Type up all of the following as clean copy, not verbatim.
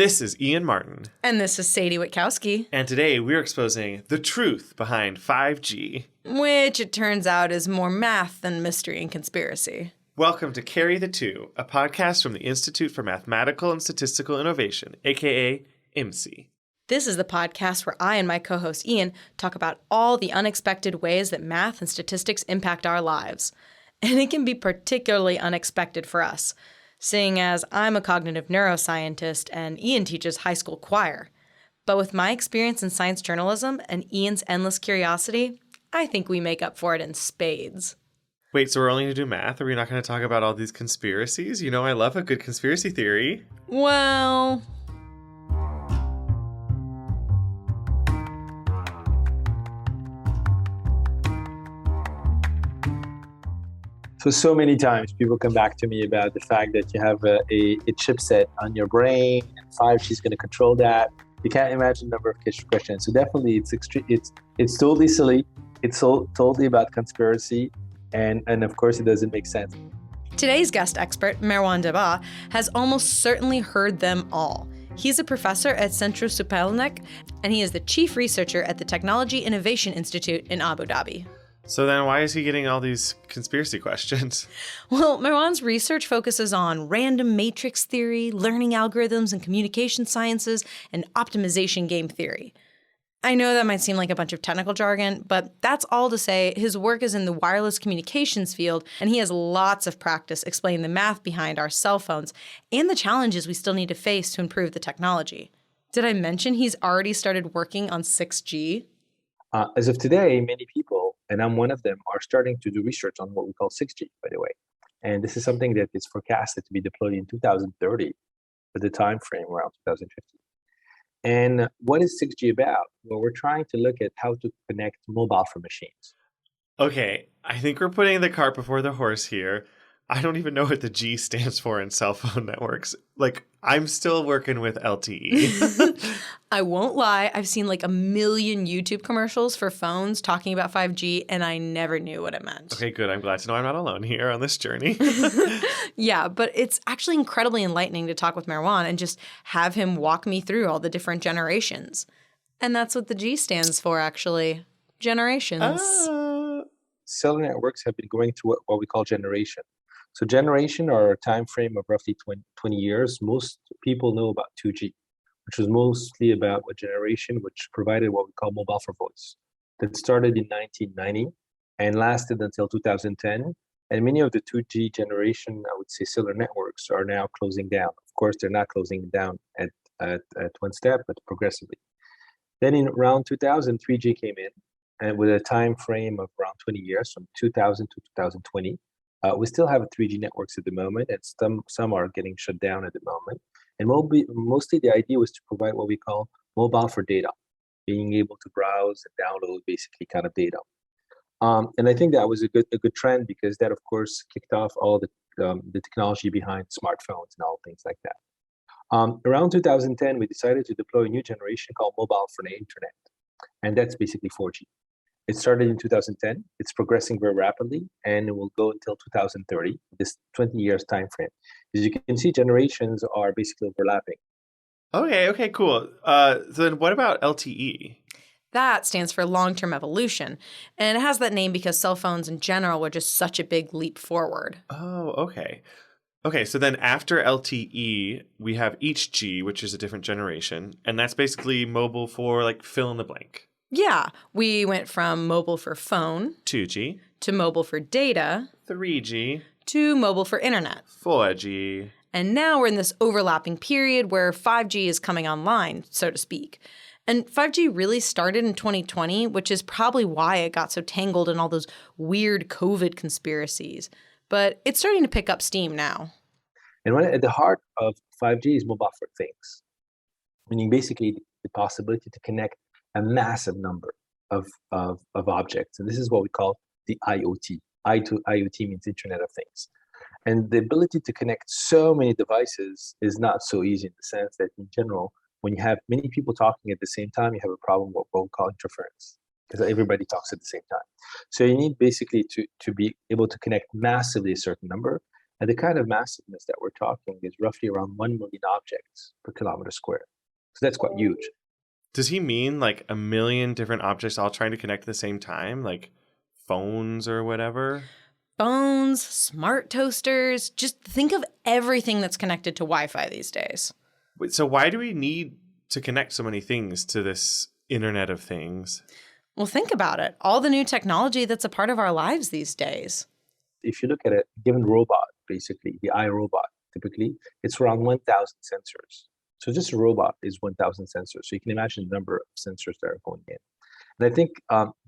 This is Ian Martin. And this is Sadie Witkowski. And today we're exposing the truth behind 5G. Which it turns out is more math than mystery and conspiracy. Welcome to Carry the Two, a podcast from the Institute for Mathematical and Statistical Innovation, aka IMSI. This is the podcast where I and my co-host Ian talk about all the unexpected ways that math and statistics impact our lives. And it can be particularly unexpected for us, seeing as I'm a cognitive neuroscientist and Ian teaches high school choir. But with my experience in science journalism and Ian's endless curiosity, I think we make up for it in spades. Wait, so we're only going to do math? Are we not going to talk about all these conspiracies? You know I love a good conspiracy theory. Well... So many times people come back to me about the fact that you have a chipset on your brain and 5G is going to control that. You can't imagine the number of questions. So definitely it's totally silly. It's totally about conspiracy. And of course, it doesn't make sense. Today's guest expert, Merouane Debbah, has almost certainly heard them all. He's a professor at Centru Supelnek, and he is the chief researcher at the Technology Innovation Institute in Abu Dhabi. So then why is he getting all these conspiracy questions? Well, Merouane's research focuses on random matrix theory, learning algorithms and communication sciences, and optimization game theory. I know that might seem like a bunch of technical jargon, but that's all to say his work is in the wireless communications field, and he has lots of practice explaining the math behind our cell phones and the challenges we still need to face to improve the technology. Did I mention he's already started working on 6G? As of today, many people, and I'm one of them, are starting to do research on what we call 6G, by the way. And this is something that is forecasted to be deployed in 2030, with the time frame around 2050. And what is 6G about? Well, we're trying to look at how to connect mobile phone machines. Okay, I think we're putting the cart before the horse here. I don't even know what the G stands for in cell phone networks. Like, I'm still working with LTE. I won't lie, I've seen like a million YouTube commercials for phones talking about 5G, and I never knew what it meant. Okay, good. I'm glad to know I'm not alone here on this journey. Yeah, but it's actually incredibly enlightening to talk with Merouane and just have him walk me through all the different generations. And that's what the G stands for, actually. Generations. Cellular networks have been going through what we call generation. So generation, or a time frame of roughly 20 years, most people know about 2G, which was mostly about a generation which provided what we call mobile for voice. That started in 1990 and lasted until 2010. And many of the 2G generation, I would say, cellular networks are now closing down. Of course, they're not closing down at one step, but progressively. Then in around 2000, 3G came in, and with a time frame of around 20 years, from 2000 to 2020. We still have 3G networks at the moment, and some are getting shut down at the moment. And mostly the idea was to provide what we call mobile for data, being able to browse and download basically kind of data. And I think that was a good trend, because that, of course, kicked off all the technology behind smartphones and all things like that. Around 2010, we decided to deploy a new generation called mobile for the internet, and that's basically 4G. It started in 2010. It's progressing very rapidly, and it will go until 2030, this 20 years time frame. As you can see, generations are basically overlapping. Okay, cool. So then what about LTE? That stands for long-term evolution, and it has that name because cell phones in general were just such a big leap forward. Oh, okay. Okay, so then after LTE, we have each G, which is a different generation, and that's basically mobile for like fill in the blank. Yeah, we went from mobile for phone 2G to mobile for data 3G to mobile for internet. 4G. And now we're in this overlapping period where 5G is coming online, so to speak. And 5G really started in 2020, which is probably why it got so tangled in all those weird COVID conspiracies. But it's starting to pick up steam now. And at the heart of 5G is mobile for things, meaning basically the possibility to connect a massive number of objects. And this is what we call the IoT. IoT means Internet of Things. And the ability to connect so many devices is not so easy, in the sense that in general, when you have many people talking at the same time, you have a problem with what we call interference, because everybody talks at the same time. So you need basically to be able to connect massively a certain number. And the kind of massiveness that we're talking is roughly around 1 million objects per kilometer square. So that's quite huge. Does he mean like a million different objects all trying to connect at the same time? Like phones or whatever? Phones, smart toasters, just think of everything that's connected to Wi-Fi these days. Wait, so why do we need to connect so many things to this Internet of Things? Well, think about it. All the new technology that's a part of our lives these days. If you look at a given robot, basically, the iRobot, typically, it's around 1,000 sensors. So just a robot is 1,000 sensors. So you can imagine the number of sensors that are going in. And I think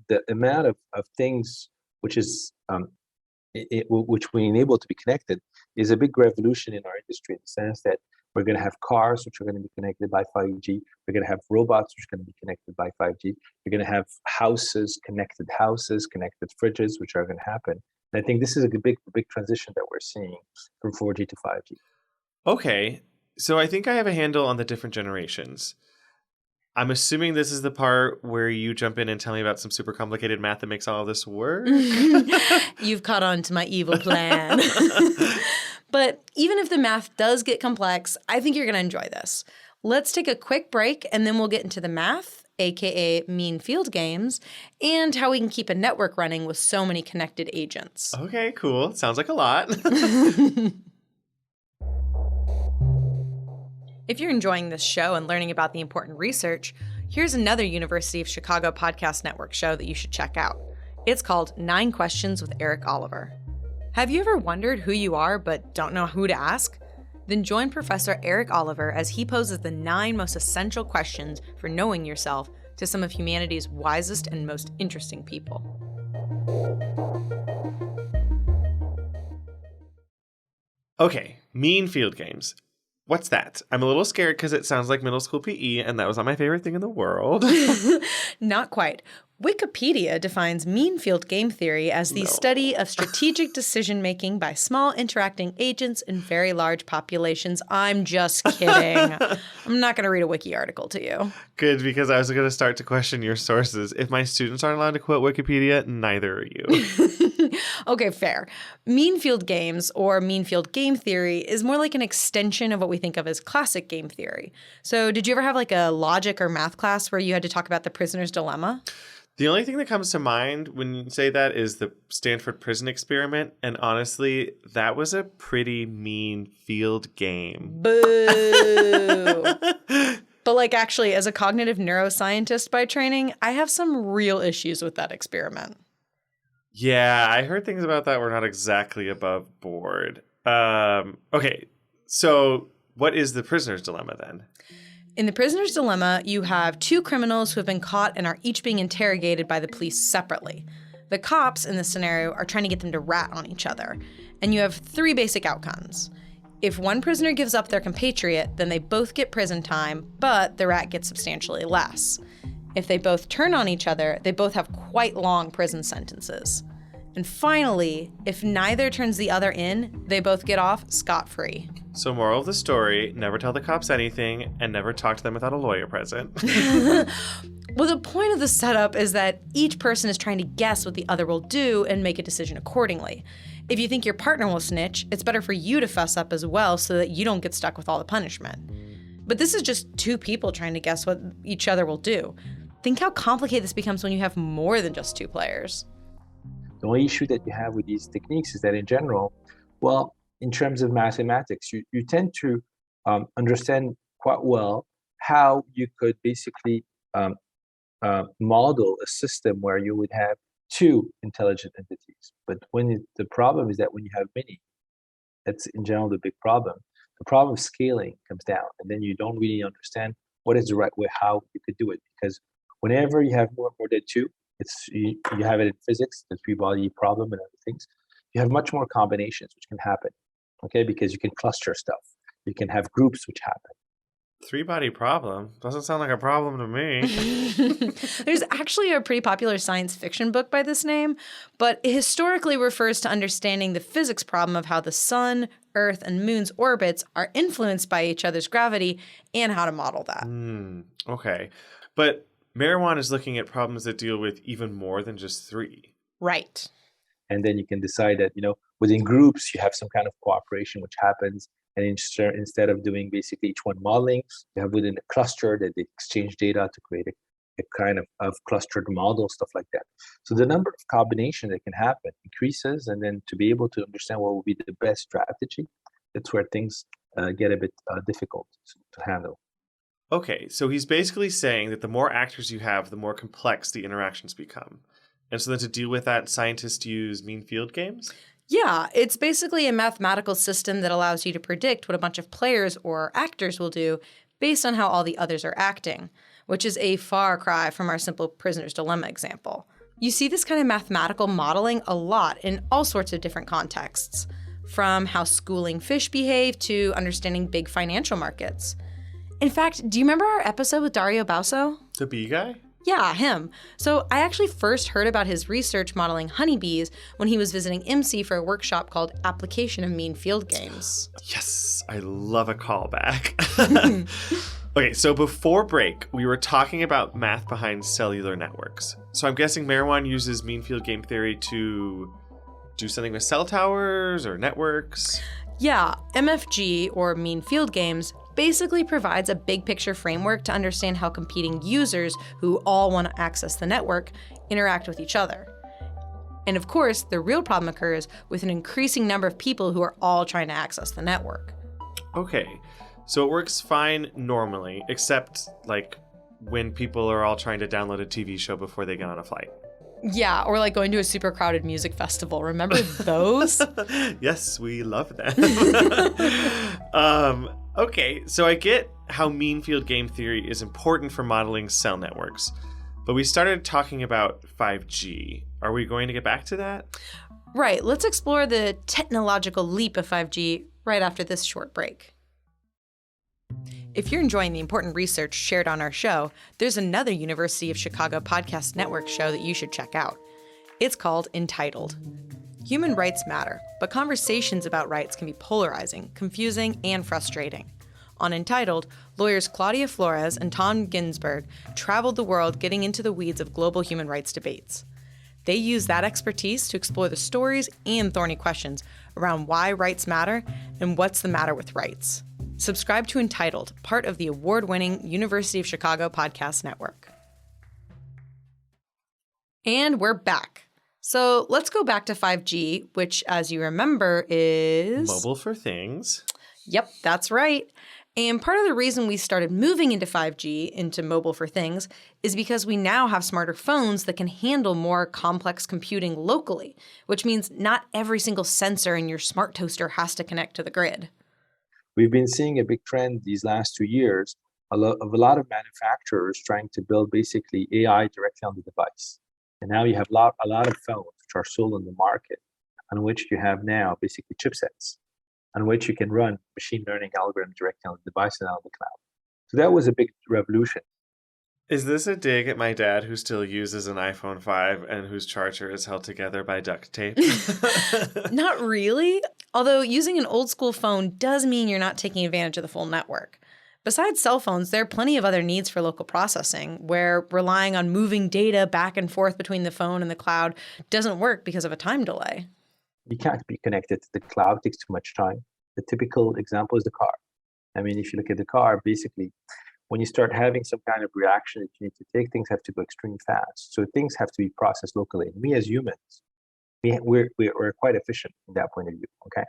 the amount of things which is which we enable to be connected is a big revolution in our industry, in the sense that we're going to have cars which are going to be connected by 5G. We're going to have robots which are going to be connected by 5G. We're going to have connected fridges, which are going to happen. And I think this is a big transition that we're seeing from 4G to 5G. Okay, so I think I have a handle on the different generations. I'm assuming this is the part where you jump in and tell me about some super complicated math that makes all of this work. You've caught on to my evil plan. But even if the math does get complex, I think you're going to enjoy this. Let's take a quick break, and then we'll get into the math, aka mean field games, and how we can keep a network running with so many connected agents. Okay, cool. Sounds like a lot. If you're enjoying this show and learning about the important research, here's another University of Chicago Podcast Network show that you should check out. It's called 9 Questions with Eric Oliver. Have you ever wondered who you are but don't know who to ask? Then join Professor Eric Oliver as he poses the 9 most essential questions for knowing yourself to some of humanity's wisest and most interesting people. Okay, mean field games. What's that? I'm a little scared because it sounds like middle school PE, and that was not my favorite thing in the world. Not quite. Wikipedia defines mean field game theory as the study of strategic decision-making by small interacting agents in very large populations. I'm just kidding. I'm not going to read a wiki article to you. Good, because I was going to start to question your sources. If my students aren't allowed to quote Wikipedia, neither are you. Okay, fair. Mean field games, or mean field game theory, is more like an extension of what we think of as classic game theory. So did you ever have like a logic or math class where you had to talk about the prisoner's dilemma? The only thing that comes to mind when you say that is the Stanford prison experiment. And honestly, that was a pretty mean field game. Boo! But like actually, as a cognitive neuroscientist by training, I have some real issues with that experiment. Yeah, I heard things about that were not exactly above board. Okay, so what is the prisoner's dilemma then? In the prisoner's dilemma, you have 2 criminals who have been caught and are each being interrogated by the police separately. The cops in this scenario are trying to get them to rat on each other. And you have 3 basic outcomes. If one prisoner gives up their compatriot, then they both get prison time, but the rat gets substantially less. If they both turn on each other, they both have quite long prison sentences. And finally, if neither turns the other in, they both get off scot-free. So moral of the story, never tell the cops anything and never talk to them without a lawyer present. Well, the point of the setup is that each person is trying to guess what the other will do and make a decision accordingly. If you think your partner will snitch, it's better for you to fess up as well so that you don't get stuck with all the punishment. But this is just 2 people trying to guess what each other will do. Think how complicated this becomes when you have more than just 2 players. The only issue that you have with these techniques is that in general, well, in terms of mathematics, you tend to understand quite well how you could basically model a system where you would have 2 intelligent entities. But the problem is that when you have many, that's in general the big problem. The problem of scaling comes down, and then you don't really understand what is the right way, how you could do it. Because whenever you have more than 2, you have it in physics, the 3-body problem and other things. You have much more combinations which can happen, okay? Because you can cluster stuff. You can have groups which happen. 3-body problem? Doesn't sound like a problem to me. There's actually a pretty popular science fiction book by this name, but it historically refers to understanding the physics problem of how the sun, Earth, and Moon's orbits are influenced by each other's gravity and how to model that. Okay. But Merouane is looking at problems that deal with even more than just 3. Right. And then you can decide that, within groups, you have some kind of cooperation which happens. And instead of doing basically each one modeling, you have within a cluster that they exchange data to create a kind of clustered model, stuff like that. So the number of combinations that can happen increases, and then to be able to understand what will be the best strategy, that's where things get a bit difficult to handle. Okay, so he's basically saying that the more actors you have, the more complex the interactions become. And so then to deal with that, scientists use mean field games? Yeah, it's basically a mathematical system that allows you to predict what a bunch of players or actors will do based on how all the others are acting, which is a far cry from our simple prisoner's dilemma example. You see this kind of mathematical modeling a lot in all sorts of different contexts, from how schooling fish behave to understanding big financial markets. In fact, do you remember our episode with Dario Bauso? The bee guy? Yeah, him. So I actually first heard about his research modeling honeybees when he was visiting IMSI for a workshop called Application of Mean Field Games. Yes, I love a callback. Okay, so before break, we were talking about math behind cellular networks. So I'm guessing Merouane uses mean field game theory to do something with cell towers or networks? Yeah, MFG, or mean field games, basically provides a big picture framework to understand how competing users who all want to access the network interact with each other. And of course, the real problem occurs with an increasing number of people who are all trying to access the network. Okay, so it works fine normally, except like when people are all trying to download a TV show before they get on a flight. Yeah, or like going to a super crowded music festival. Remember those? Yes, we love them. Okay, so I get how mean field game theory is important for modeling cell networks, but we started talking about 5G. Are we going to get back to that? Right, let's explore the technological leap of 5G right after this short break. If you're enjoying the important research shared on our show, there's another University of Chicago Podcast Network show that you should check out. It's called Entitled. Human rights matter, but conversations about rights can be polarizing, confusing, and frustrating. On Entitled, lawyers Claudia Flores and Tom Ginsberg traveled the world getting into the weeds of global human rights debates. They use that expertise to explore the stories and thorny questions around why rights matter and what's the matter with rights. Subscribe to Entitled, part of the award-winning University of Chicago Podcast Network. And we're back. So let's go back to 5G, which, as you remember, is... Mobile for things. Yep, that's right. And part of the reason we started moving into 5G, into mobile for things, is because we now have smarter phones that can handle more complex computing locally, which means not every single sensor in your smart toaster has to connect to the grid. We've been seeing a big trend these last 2 years of a lot of manufacturers trying to build basically AI directly on the device. And now you have a lot of phones which are sold on the market, on which you have now basically chipsets, on which you can run machine learning algorithms directly on the device and on the cloud. So that was a big revolution. Is this a dig at my dad who still uses an iPhone 5 and whose charger is held together by duct tape? Not really. Although using an old school phone does mean you're not taking advantage of the full network. Besides cell phones, there are plenty of other needs for local processing, where relying on moving data back and forth between the phone and the cloud doesn't work because of a time delay. You can't be connected to the cloud, it takes too much time. The typical example is the car. I mean, if you look at the car, basically, when you start having some kind of reaction that you need to take, things have to go extremely fast. So things have to be processed locally. And we as humans, we're quite efficient from that point of view, okay?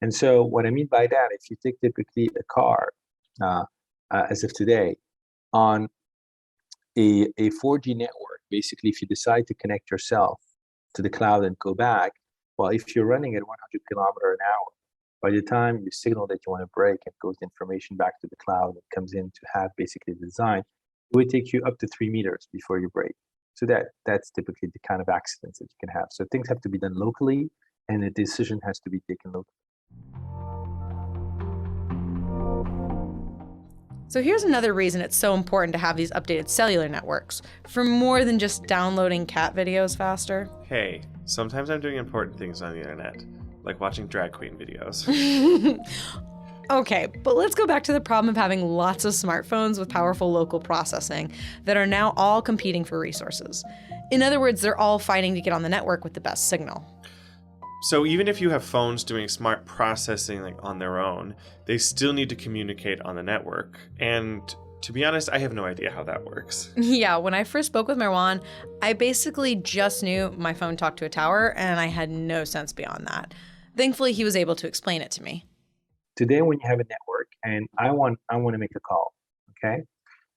And so what I mean by that, if you take typically a car, as of today, on a 4G network, basically, if you decide to connect yourself to the cloud and go back, well, if you're running at 100 kilometers an hour, by the time you signal that you want to brake, it goes the information back to the cloud. It comes in to have basically the design. It would take you up to 3 meters before you brake. So that's typically the kind of accidents that you can have. So things have to be done locally, and the decision has to be taken locally. So here's another reason it's so important to have these updated cellular networks, for more than just downloading cat videos faster. Hey, sometimes I'm doing important things on the internet, like watching drag queen videos. Okay, but let's go back to the problem of having lots of smartphones with powerful local processing that are now all competing for resources. In other words, they're all fighting to get on the network with the best signal. So even if you have phones doing smart processing like on their own, they still need to communicate on the network. And to be honest, I have no idea how that works. Yeah, when I first spoke with Merouane, I basically just knew my phone talked to a tower, and I had no sense beyond that. Thankfully, he was able to explain it to me. Today, when you have a network and I want to make a call, okay?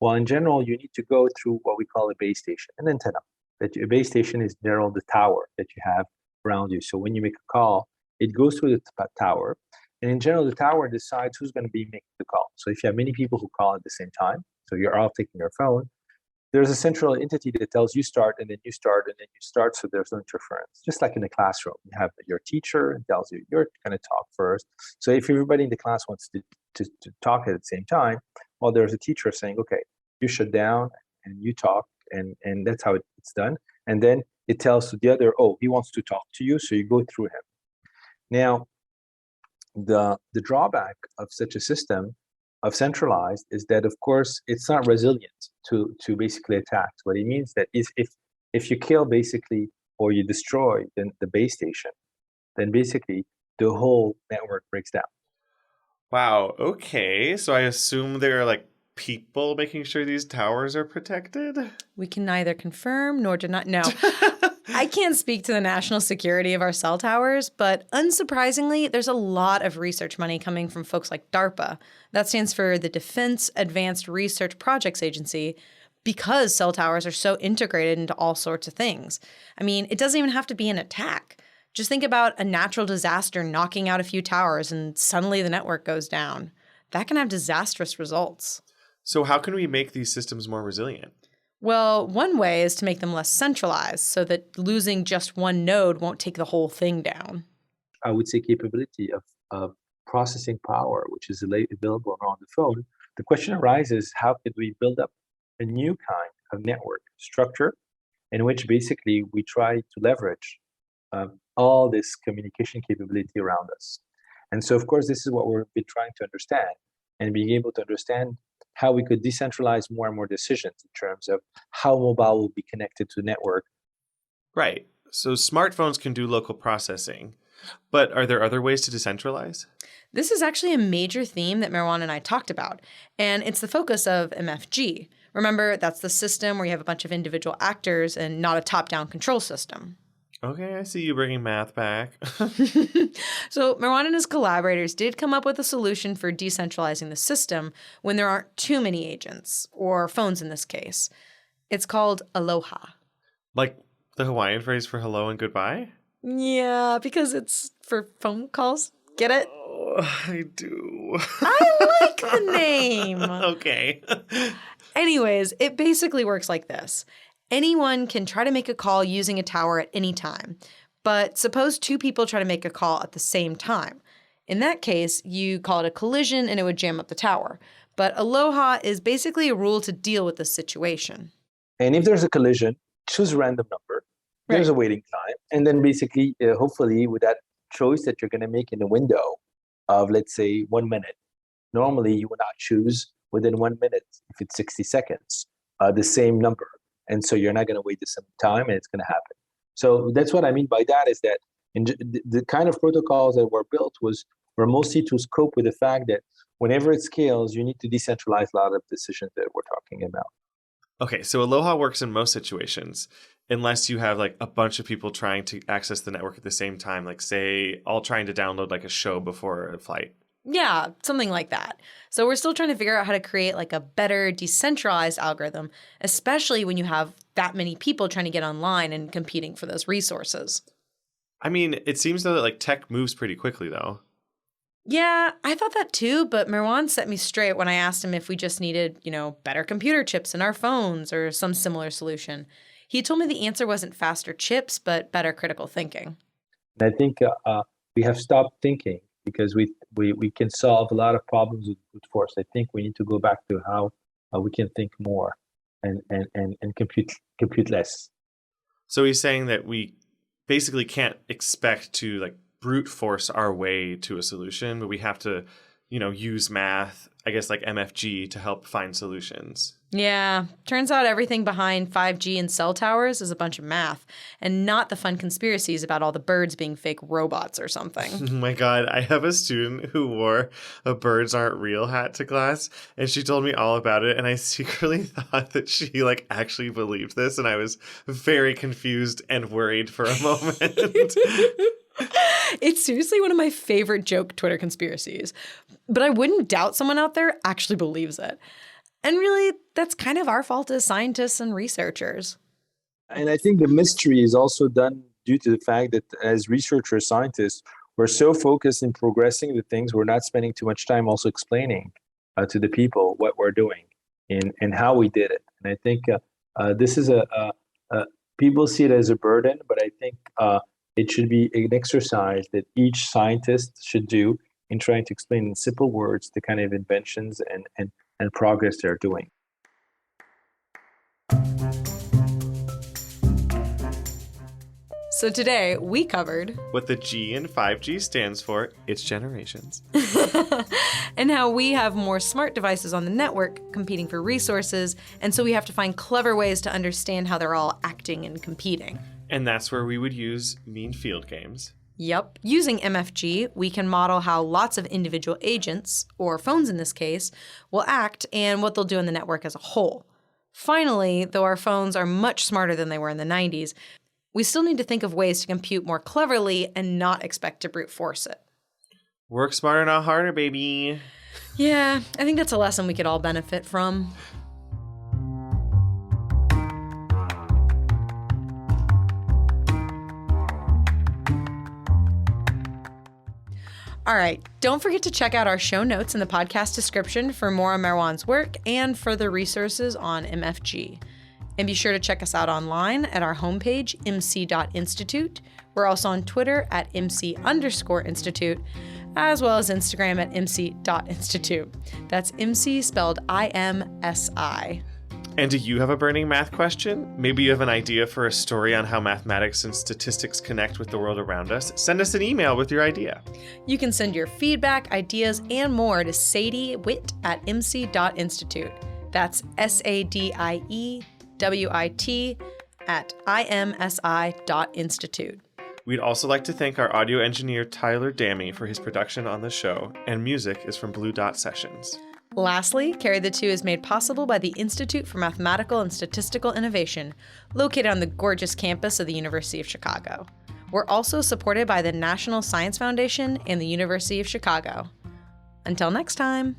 Well, in general, you need to go through what we call a base station, an antenna. A base station is in general the tower that you have around you. So when you make a call, it goes through the tower. And in general, the tower decides who's going to be making the call. So if you have many people who call at the same time, so you're all taking your phone, there's a central entity that tells you start, and then you start, and then you start, so there's no interference. Just like in the classroom, you have your teacher and tells you you're going to talk first. So if everybody in the class wants to talk at the same time, well, there's a teacher saying, okay, you shut down and you talk, and that's how it's done. And then it tells the other, oh, he wants to talk to you, so you go through him. Now, the drawback of such a system of centralized is that, of course, it's not resilient to basically attacks. What it means that if you kill basically or you destroy the base station, then basically the whole network breaks down. Wow. Okay. So I assume there are like people making sure these towers are protected? We can neither confirm nor deny. No. I can't speak to the national security of our cell towers, but unsurprisingly, there's a lot of research money coming from folks like DARPA. That stands for the Defense Advanced Research Projects Agency, because cell towers are so integrated into all sorts of things. I mean, it doesn't even have to be an attack. Just think about a natural disaster knocking out a few towers and suddenly the network goes down. That can have disastrous results. So how can we make these systems more resilient? Well, one way is to make them less centralized so that losing just one node won't take the whole thing down. I would say capability of processing power, which is available around the phone. The question arises, how could we build up a new kind of network structure in which basically we try to leverage all this communication capability around us? And so, of course, this is what we've been trying to understand, and being able to understand how we could decentralize more and more decisions in terms of how mobile will be connected to the network. Right. So smartphones can do local processing, but are there other ways to decentralize? This is actually a major theme that Merouane and I talked about, and it's the focus of MFG. Remember, that's the system where you have a bunch of individual actors and not a top-down control system. Okay, I see you bringing math back. So Merouane and his collaborators did come up with a solution for decentralizing the system when there aren't too many agents, or phones in this case. It's called Aloha. Like the Hawaiian phrase for hello and goodbye? Yeah, because it's for phone calls. Get it? Oh, I do. I like the name. Okay. Anyways, it basically works like this. Anyone can try to make a call using a tower at any time. But suppose two people try to make a call at the same time. In that case, you call it a collision and it would jam up the tower. But Aloha is basically a rule to deal with this situation. And if there's a collision, choose a random number. There's a waiting time. And then basically, hopefully, with that choice that you're going to make in a window of, let's say, 1 minute, normally you would not choose within 1 minute, if it's 60 seconds, the same number. And so you're not going to wait the same time, and it's going to happen. So that's what I mean by that, is that the kind of protocols that were built were mostly to cope with the fact that whenever it scales, you need to decentralize a lot of decisions that we're talking about. Okay, so Aloha works in most situations, unless you have like a bunch of people trying to access the network at the same time, like say all trying to download like a show before a flight. Yeah, something like that. So we're still trying to figure out how to create like a better decentralized algorithm, especially when you have that many people trying to get online and competing for those resources. I mean, it seems though that like tech moves pretty quickly though. Yeah, I thought that too, but Merouane set me straight when I asked him if we just needed, better computer chips in our phones or some similar solution. He told me the answer wasn't faster chips, but better critical thinking. And I think we have stopped thinking, because we can solve a lot of problems with brute force. I think we need to go back to how we can think more and compute less. So he's saying that we basically can't expect to like brute force our way to a solution, but we have to, use math I guess, like MFG to help find solutions. Yeah, turns out everything behind 5G and cell towers is a bunch of math and not the fun conspiracies about all the birds being fake robots or something. Oh my God, I have a student who wore a birds aren't real hat to class, and she told me all about it, and I secretly thought that she like actually believed this, and I was very confused and worried for a moment. It's seriously one of my favorite joke Twitter conspiracies, but I wouldn't doubt someone out there actually believes it. And really, that's kind of our fault as scientists and researchers. And I think the mystery is also done due to the fact that as researchers, scientists, we're so focused in progressing the things, we're not spending too much time also explaining to the people what we're doing and how we did it. And I think this is people see it as a burden, but I think it should be an exercise that each scientist should do in trying to explain in simple words the kind of inventions and progress they're doing. So today we covered What the G in 5G stands for, it's generations. and how we have more smart devices on the network competing for resources, and so we have to find clever ways to understand how they're all acting and competing. And that's where we would use mean field games. Yep. Using MFG, we can model how lots of individual agents, or phones in this case, will act and what they'll do in the network as a whole. Finally, though our phones are much smarter than they were in the 90s, we still need to think of ways to compute more cleverly and not expect to brute force it. Work smarter, not harder, baby. Yeah, I think that's a lesson we could all benefit from. All right, don't forget to check out our show notes in the podcast description for more on Merouane's work and further resources on MFG. And be sure to check us out online at our homepage, imsi.institute. We're also on Twitter at imsi_institute, as well as Instagram at imsi.institute. That's IMSI spelled IMSI. And do you have a burning math question? Maybe you have an idea for a story on how mathematics and statistics connect with the world around us? Send us an email with your idea. You can send your feedback, ideas, and more to sadiewit@imsi.institute. That's SADIEWIT@IMSI.institute. We'd also like to thank our audio engineer Tyler Damme for his production on the show, and music is from Blue Dot Sessions. Lastly, Carry the Two is made possible by the Institute for Mathematical and Statistical Innovation, located on the gorgeous campus of the University of Chicago. We're also supported by the National Science Foundation and the University of Chicago. Until next time.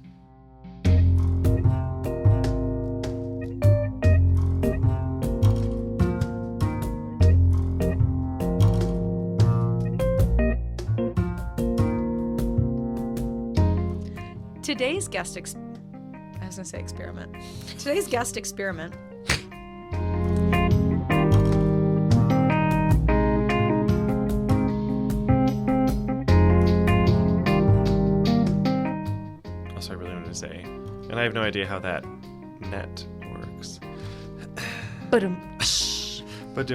Today's guest experiment. Today's guest experiment. Also, I really wanted to say, and I have no idea how that net works. Ba-dum. But